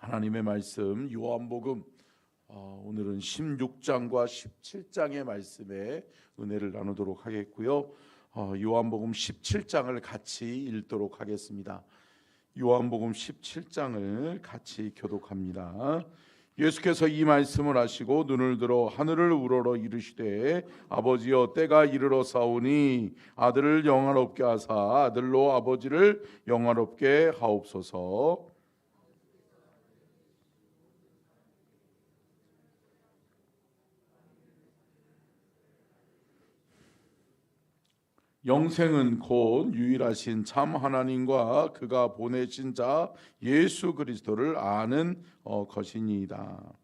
하나님의 말씀 요한복음 오늘은 16장과 17장의 말씀에 은혜를 나누도록 하겠고요. 요한복음 17장을 같이 읽도록 하겠습니다. 요한복음 17장을 같이 교독합니다. 예수께서 이 말씀을 하시고 눈을 들어 하늘을 우러러 이르시되 아버지여 때가 이르러 사오니 아들을 영화롭게 하사 아들로 아버지를 영화롭게 하옵소서. 영생은 곧 유일하신 참 하나님과 그가 보내신 자 예수 그리스도를 아는 것이니이다.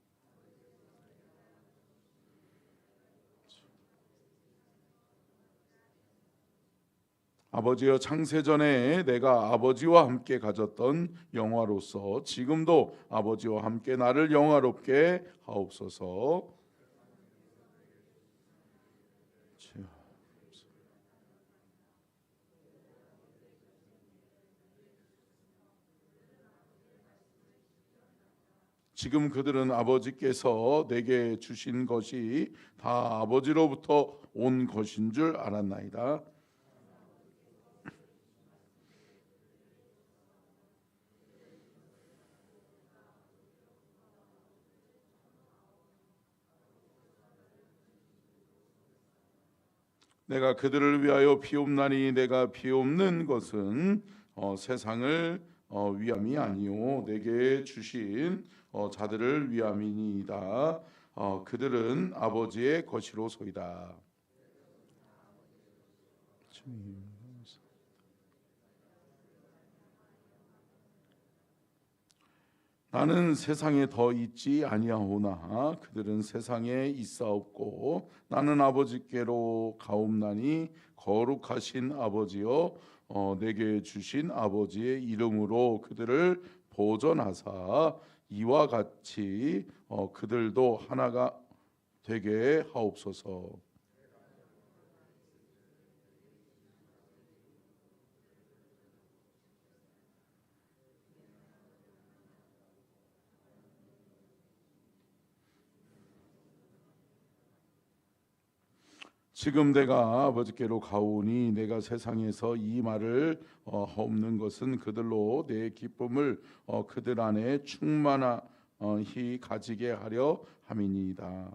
아버지여 창세전에 내가 아버지와 함께 가졌던 영화로서 지금도 아버지와 함께 나를 영화롭게 하옵소서. 지금 그들은 아버지께서 내게 주신 것이 다 아버지로부터 온 것인 줄 알았나이다. 내가 그들을 위하여 비옵나니 내가 비옵는 것은 세상을 위함이 아니요 내게 주신 자들을 위함이니이다. 그들은 아버지의 것이로소이다. 나는 세상에 더 있지 아니하오나 그들은 세상에 있사옵고 나는 아버지께로 가옵나니 거룩하신 아버지여 내게 주신 아버지의 이름으로 그들을 보존하사 이와 같이 그들도 하나가 되게 하옵소서. 지금 내가 아버지께로 가오니 내가 세상에서 이 말을 하옵는 것은 그들로 내 기쁨을 그들 안에 충만히 가지게 하려 함이니이다.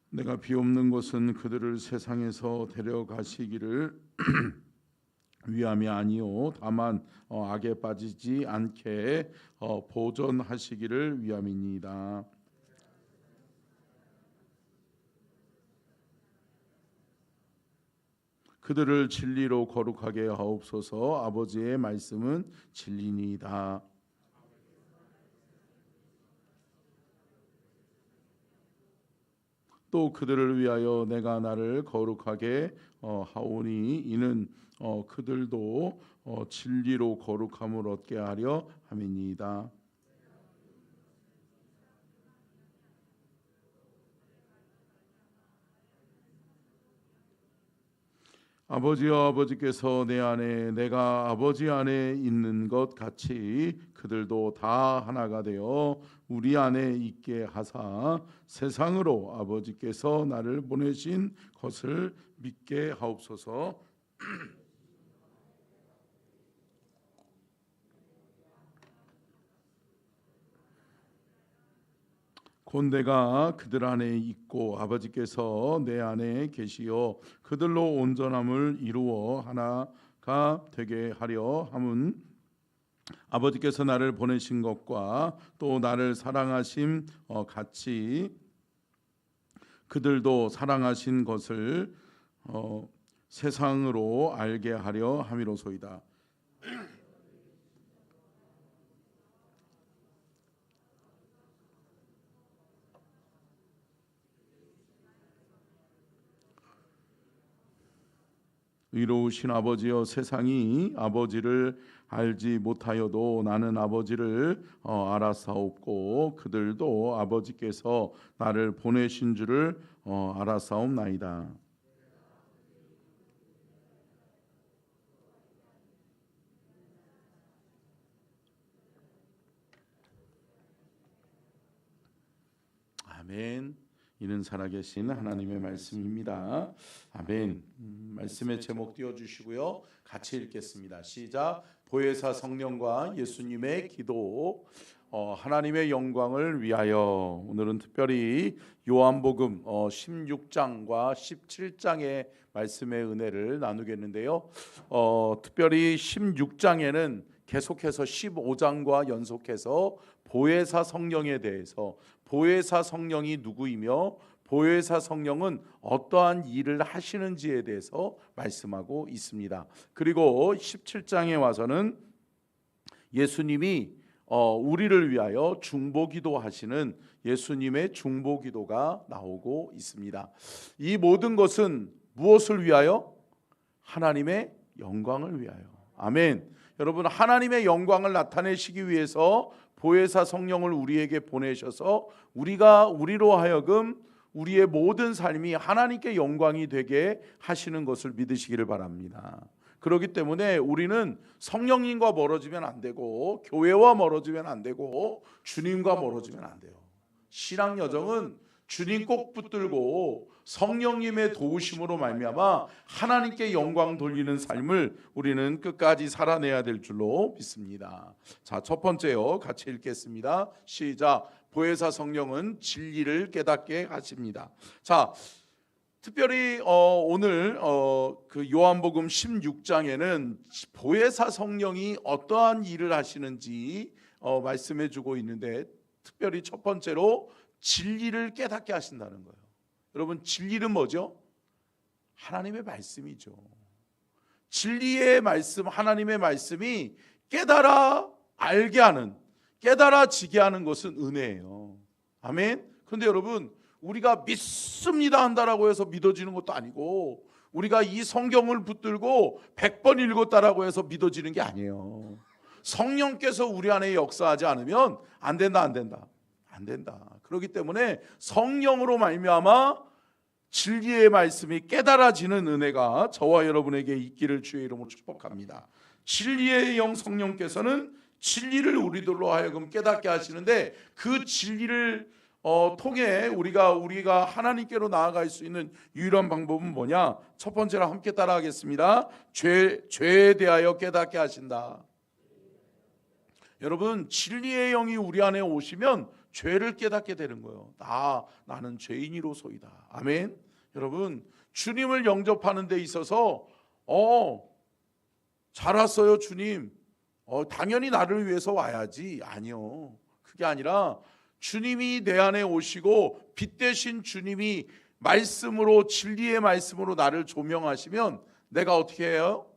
내가 비옵는 것은 그들을 세상에서 데려가시기를 위함이 아니요 다만 악에 빠지지 않게 보존하시기를 위함이니이다. 그들을 진리로 거룩하게 하옵소서. 아버지의 말씀은 진리니이다. 또 그들을 위하여 내가 나를 거룩하게 하오니 이는 그들도 진리로 거룩함을 얻게 하려 함이니이다. 아버지여 아버지께서 내 안에 내가 아버지 안에 있는 것 같이 그들도 다 하나가 되어 우리 안에 있게 하사 세상으로 아버지께서 나를 보내신 것을 믿게 하옵소서. 곧 내가 그들 안에 있고 아버지께서 내 안에 계시어 그들로 온전함을 이루어 하나가 되게 하려 함은 아버지께서 나를 보내신 것과 또 나를 사랑하심 같이 그들도 사랑하신 것을 세상으로 알게 하려 함이로소이다. 의로우신 아버지여, 세상이 아버지를 알지 못하여도 나는 아버지를 알아사옵고 그들도 아버지께서 나를 보내신 줄을 알아사옵나이다. 아멘. 이는 살아계신 하나님의 말씀입니다. 아멘. 말씀의 제목 띄워주시고요. 같이 읽겠습니다. 시작. 보혜사 성령과 예수님의 기도. 하나님의 영광을 위하여. 오늘은 특별히 요한복음 16장과 17장의 말씀의 은혜를 나누겠는데요. 특별히 16장에는 계속해서 15장과 연속해서 보혜사 성령에 대해서, 보혜사 성령이 누구이며 보혜사 성령은 어떠한 일을 하시는지에 대해서 말씀하고 있습니다. 그리고 17장에 와서는 예수님이 우리를 위하여 중보기도 하시는 예수님의 중보기도가 나오고 있습니다. 이 모든 것은 무엇을 위하여? 하나님의 영광을 위하여. 아멘. 여러분, 하나님의 영광을 나타내시기 위해서 보혜사 성령을 우리에게 보내셔서 우리로 하여금 우리의 모든 삶이 하나님께 영광이 되게 하시는 것을 믿으시기를 바랍니다. 그렇기 때문에 우리는 성령님과 멀어지면 안 되고 교회와 멀어지면 안 되고 주님과 멀어지면 안 돼요. 신앙 여정은 주님 꼭 붙들고 성령님의 도우심으로 말미암아 하나님께 영광 돌리는 삶을 우리는 끝까지 살아내야 될 줄로 믿습니다. 자, 첫 번째요. 같이 읽겠습니다. 시작. 보혜사 성령은 진리를 깨닫게 하십니다. 자, 특별히 오늘 그 요한복음 16장에는 보혜사 성령이 어떠한 일을 하시는지 말씀해 주고 있는데, 특별히 첫 번째로 진리를 깨닫게 하신다는 거예요. 여러분, 진리는 뭐죠? 하나님의 말씀이죠. 진리의 말씀, 하나님의 말씀이 깨달아 알게 하는, 깨달아지게 하는 것은 은혜예요. 아멘. 그런데 여러분, 우리가 믿습니다 한다라고 해서 믿어지는 것도 아니고, 우리가 이 성경을 붙들고 100번 읽었다라고 해서 믿어지는 게 아니에요. 성령께서 우리 안에 역사하지 않으면 안 된다. 그렇기 때문에 성령으로 말미암아 진리의 말씀이 깨달아지는 은혜가 저와 여러분에게 있기를 주의 이름으로 축복합니다. 진리의 영 성령께서는 진리를 우리들로 하여금 깨닫게 하시는데, 그 진리를 통해 우리가 하나님께로 나아갈 수 있는 유일한 방법은 뭐냐? 첫 번째로 함께 따라하겠습니다. 죄에 대하여 깨닫게 하신다. 여러분, 진리의 영이 우리 안에 오시면 죄를 깨닫게 되는 거예요. 나는 죄인이로소이다. 아멘. 여러분, 주님을 영접하는 데 있어서 잘 왔어요 주님, 당연히 나를 위해서 와야지. 아니요, 그게 아니라 주님이 내 안에 오시고 빛 대신 주님이 말씀으로, 진리의 말씀으로 나를 조명하시면 내가 어떻게 해요?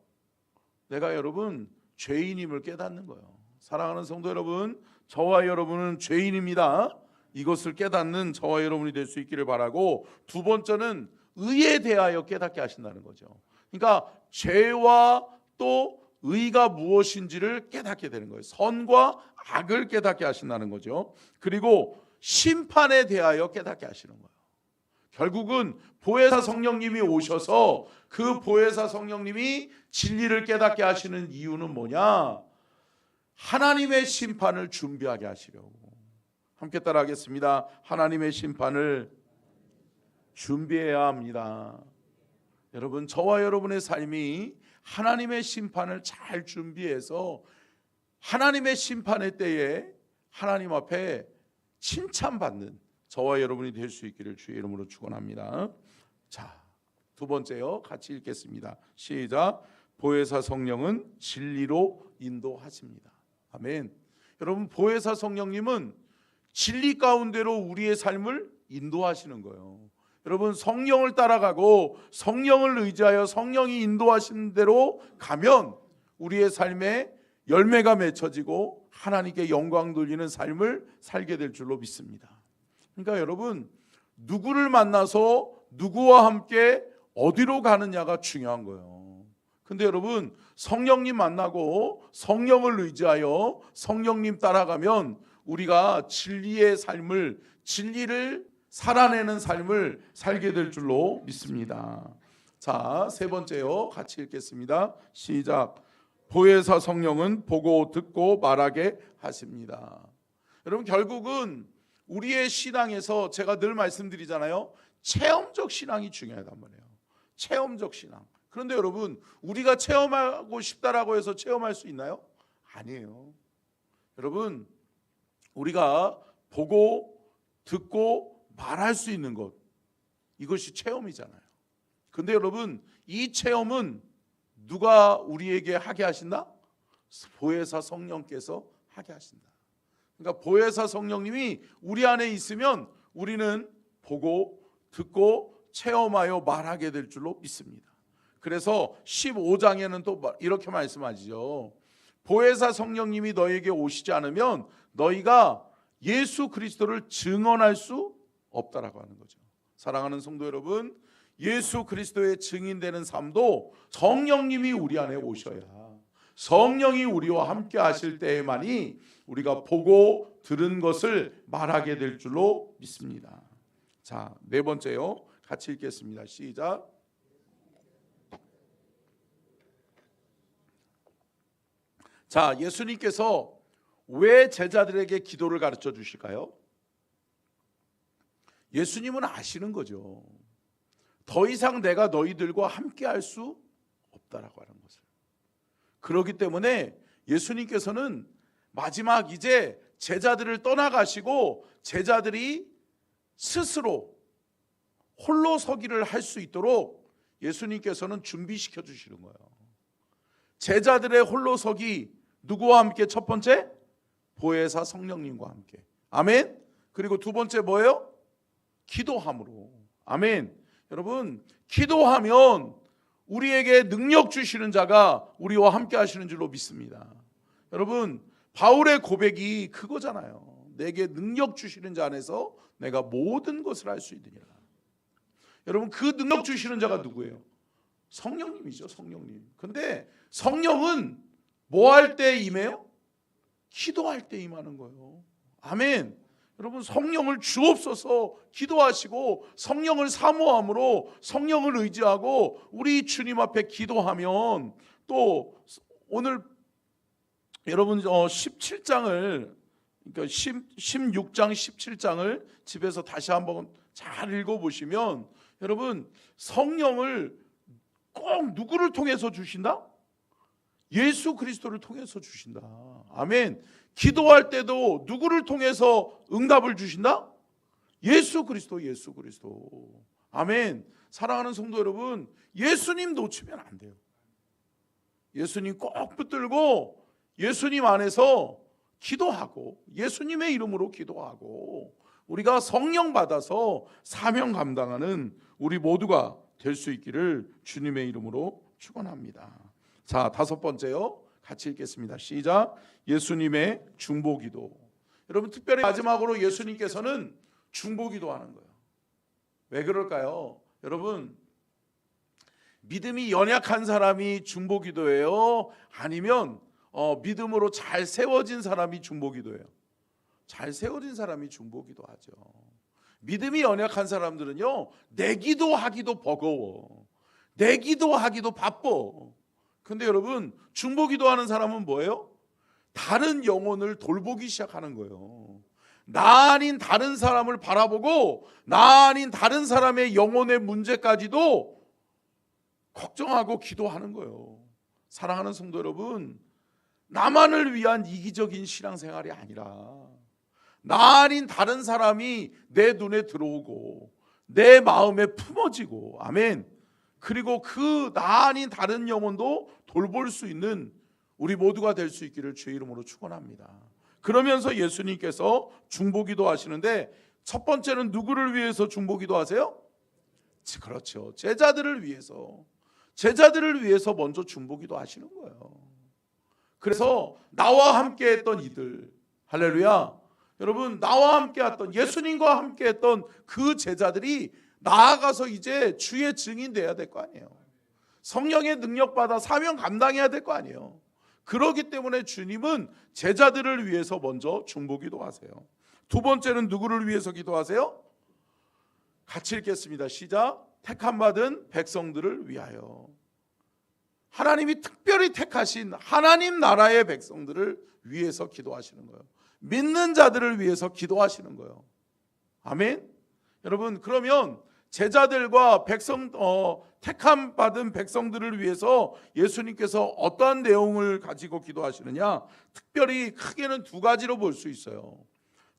내가 여러분 죄인임을 깨닫는 거예요. 사랑하는 성도 여러분, 저와 여러분은 죄인입니다. 이것을 깨닫는 저와 여러분이 될 수 있기를 바라고, 두 번째는 의에 대하여 깨닫게 하신다는 거죠. 그러니까 죄와 또 의가 무엇인지를 깨닫게 되는 거예요. 선과 악을 깨닫게 하신다는 거죠. 그리고 심판에 대하여 깨닫게 하시는 거예요. 결국은 보혜사 성령님이 오셔서 그 보혜사 성령님이 진리를 깨닫게 하시는 이유는 뭐냐? 하나님의 심판을 준비하게 하시려고. 함께 따라하겠습니다. 하나님의 심판을 준비해야 합니다. 여러분, 저와 여러분의 삶이 하나님의 심판을 잘 준비해서 하나님의 심판의 때에 하나님 앞에 칭찬받는 저와 여러분이 될 수 있기를 주의 이름으로 축원합니다. 자, 두 번째요. 같이 읽겠습니다. 시작. 보혜사 성령은 진리로 인도하십니다. 아멘. 여러분, 보혜사 성령님은 진리 가운데로 우리의 삶을 인도하시는 거예요. 여러분, 성령을 따라가고 성령을 의지하여 성령이 인도하시는 대로 가면 우리의 삶에 열매가 맺혀지고 하나님께 영광 돌리는 삶을 살게 될 줄로 믿습니다. 그러니까 여러분, 누구를 만나서 누구와 함께 어디로 가느냐가 중요한 거예요. 근데 여러분, 성령님 만나고 성령을 의지하여 성령님 따라가면 우리가 진리의 삶을, 진리를 살아내는 삶을 살게 될 줄로 믿습니다. 자, 세 번째요. 같이 읽겠습니다. 시작. 보혜사 성령은 보고 듣고 말하게 하십니다. 여러분, 결국은 우리의 신앙에서 제가 늘 말씀드리잖아요. 체험적 신앙이 중요하단 말이에요. 체험적 신앙. 그런데 여러분, 우리가 체험하고 싶다라고 해서 체험할 수 있나요? 아니에요. 여러분, 우리가 보고 듣고 말할 수 있는 것, 이것이 체험이잖아요. 근데 여러분, 이 체험은 누가 우리에게 하게 하신다? 보혜사 성령께서 하게 하신다. 그러니까 보혜사 성령님이 우리 안에 있으면 우리는 보고 듣고 체험하여 말하게 될 줄로 믿습니다. 그래서 15장에는 또 이렇게 말씀하시죠. 보혜사 성령님이 너에게 오시지 않으면 너희가 예수 그리스도를 증언할 수 없다라고 하는 거죠. 사랑하는 성도 여러분, 예수 그리스도의 증인되는 삶도 성령님이 우리 안에 오셔야, 성령이 우리와 함께 하실 때에만이 우리가 보고 들은 것을 말하게 될 줄로 믿습니다. 자, 네 번째요. 같이 읽겠습니다. 시작. 자, 예수님께서 왜 제자들에게 기도를 가르쳐 주실까요? 예수님은 아시는 거죠. 더 이상 내가 너희들과 함께 할 수 없다라고 하는 것을. 그렇기 때문에 예수님께서는 마지막 이제 제자들을 떠나가시고 제자들이 스스로 홀로 서기를 할 수 있도록 예수님께서는 준비시켜 주시는 거예요. 제자들의 홀로 서기, 누구와 함께? 첫 번째, 보혜사 성령님과 함께. 아멘. 그리고 두 번째 뭐예요? 기도함으로. 아멘. 여러분, 기도하면 우리에게 능력 주시는 자가 우리와 함께 하시는 줄로 믿습니다. 여러분, 바울의 고백이 그거잖아요. 내게 능력 주시는 자 안에서 내가 모든 것을 할 수 있느니라. 여러분, 그 능력 주시는 자가 누구예요? 성령님이죠. 성령님. 근데 성령은 뭐 할 때 임해요? 기도할 때 임하는 거예요. 아멘. 여러분, 성령을 주옵소서 기도하시고 성령을 사모함으로 성령을 의지하고 우리 주님 앞에 기도하면, 또 오늘 여러분 17장을, 그러니까 16장 17장을 집에서 다시 한번 잘 읽어보시면 여러분, 성령을 꼭 누구를 통해서 주신다? 예수 그리스도를 통해서 주신다. 아멘. 기도할 때도 누구를 통해서 응답을 주신다? 예수 그리스도, 예수 그리스도. 아멘. 사랑하는 성도 여러분, 예수님 놓치면 안 돼요. 예수님 꼭 붙들고 예수님 안에서 기도하고 예수님의 이름으로 기도하고 우리가 성령 받아서 사명 감당하는 우리 모두가 될 수 있기를 주님의 이름으로 축원합니다. 자, 다섯 번째요. 같이 읽겠습니다. 시작. 예수님의 중보기도. 여러분, 특별히 마지막으로 예수님께서는 중보기도 하는 거예요. 왜 그럴까요? 여러분, 믿음이 연약한 사람이 중보기도예요? 아니면 믿음으로 잘 세워진 사람이 중보기도예요? 잘 세워진 사람이 중보기도하죠. 믿음이 연약한 사람들은요, 내 기도하기도 버거워, 내 기도하기도 바빠. 근데 여러분, 중보기도하는 사람은 뭐예요? 다른 영혼을 돌보기 시작하는 거예요. 나 아닌 다른 사람을 바라보고 나 아닌 다른 사람의 영혼의 문제까지도 걱정하고 기도하는 거예요. 사랑하는 성도 여러분, 나만을 위한 이기적인 신앙생활이 아니라 나 아닌 다른 사람이 내 눈에 들어오고 내 마음에 품어지고, 아멘, 그리고 그 나 아닌 다른 영혼도 돌볼 수 있는 우리 모두가 될 수 있기를 주의 이름으로 축원합니다. 그러면서 예수님께서 중보기도 하시는데, 첫 번째는 누구를 위해서 중보기도 하세요? 그렇죠, 제자들을 위해서. 제자들을 위해서 먼저 중보기도 하시는 거예요. 그래서 나와 함께 했던 이들, 할렐루야, 여러분, 나와 함께 했던, 예수님과 함께 했던 그 제자들이 나아가서 이제 주의 증인 돼야 될 거 아니에요. 성령의 능력받아 사명 감당해야 될 거 아니에요. 그렇기 때문에 주님은 제자들을 위해서 먼저 중보기도하세요. 두 번째는 누구를 위해서 기도하세요? 같이 읽겠습니다. 시작. 택함 받은 백성들을 위하여. 하나님이 특별히 택하신 하나님 나라의 백성들을 위해서 기도하시는 거예요. 믿는 자들을 위해서 기도하시는 거예요. 아멘. 여러분, 그러면 제자들과 택함 받은 백성들을 위해서 예수님께서 어떠한 내용을 가지고 기도하시느냐? 특별히 크게는 두 가지로 볼 수 있어요.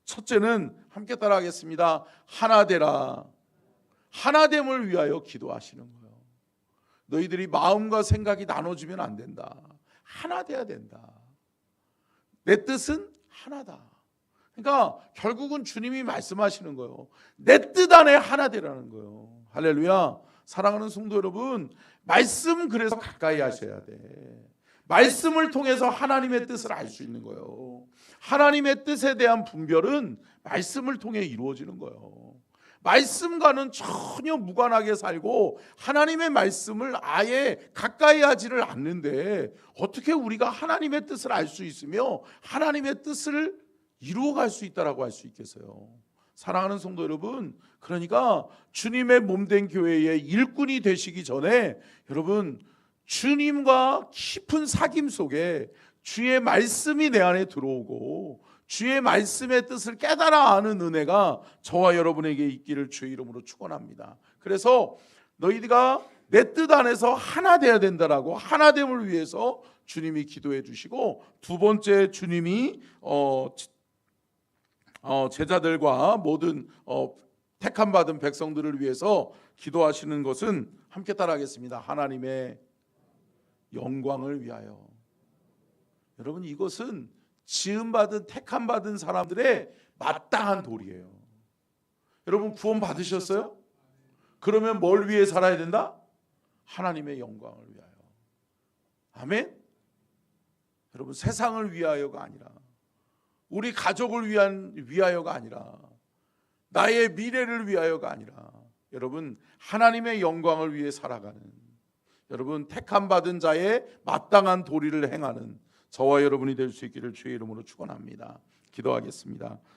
첫째는 함께 따라하겠습니다. 하나 되라. 하나됨을 위하여 기도하시는 거예요. 너희들이 마음과 생각이 나눠지면 안 된다. 하나 돼야 된다. 내 뜻은 하나다. 그러니까 결국은 주님이 말씀하시는 거예요. 내 뜻 안에 하나 되라는 거예요. 할렐루야. 사랑하는 성도 여러분, 말씀 그래서 가까이 하셔야 돼. 말씀을 통해서 하나님의 뜻을 알 수 있는 거예요. 하나님의 뜻에 대한 분별은 말씀을 통해 이루어지는 거예요. 말씀과는 전혀 무관하게 살고 하나님의 말씀을 아예 가까이 하지를 않는데 어떻게 우리가 하나님의 뜻을 알 수 있으며 하나님의 뜻을 이루어갈 수 있다라고 할 수 있겠어요. 사랑하는 성도 여러분, 그러니까 주님의 몸된 교회의 일꾼이 되시기 전에 여러분 주님과 깊은 사귐 속에 주의 말씀이 내 안에 들어오고 주의 말씀의 뜻을 깨달아 아는 은혜가 저와 여러분에게 있기를 주의 이름으로 축원합니다. 그래서 너희가 내 뜻 안에서 하나 돼야 된다라고 하나됨을 위해서 주님이 기도해 주시고, 두 번째 주님이 제자들과 모든 택함 받은 백성들을 위해서 기도하시는 것은 함께 따라하겠습니다. 하나님의 영광을 위하여. 여러분, 이것은 지음받은 택함 받은 사람들의 마땅한 도리예요. 여러분, 구원 받으셨어요? 그러면 뭘 위해 살아야 된다? 하나님의 영광을 위하여. 아멘. 여러분, 세상을 위하여가 아니라, 우리 가족을 위하여가 아니라, 나의 미래를 위하여가 아니라, 여러분 하나님의 영광을 위해 살아가는, 여러분 택함 받은 자의 마땅한 도리를 행하는 저와 여러분이 될 수 있기를 주의 이름으로 축원합니다. 기도하겠습니다.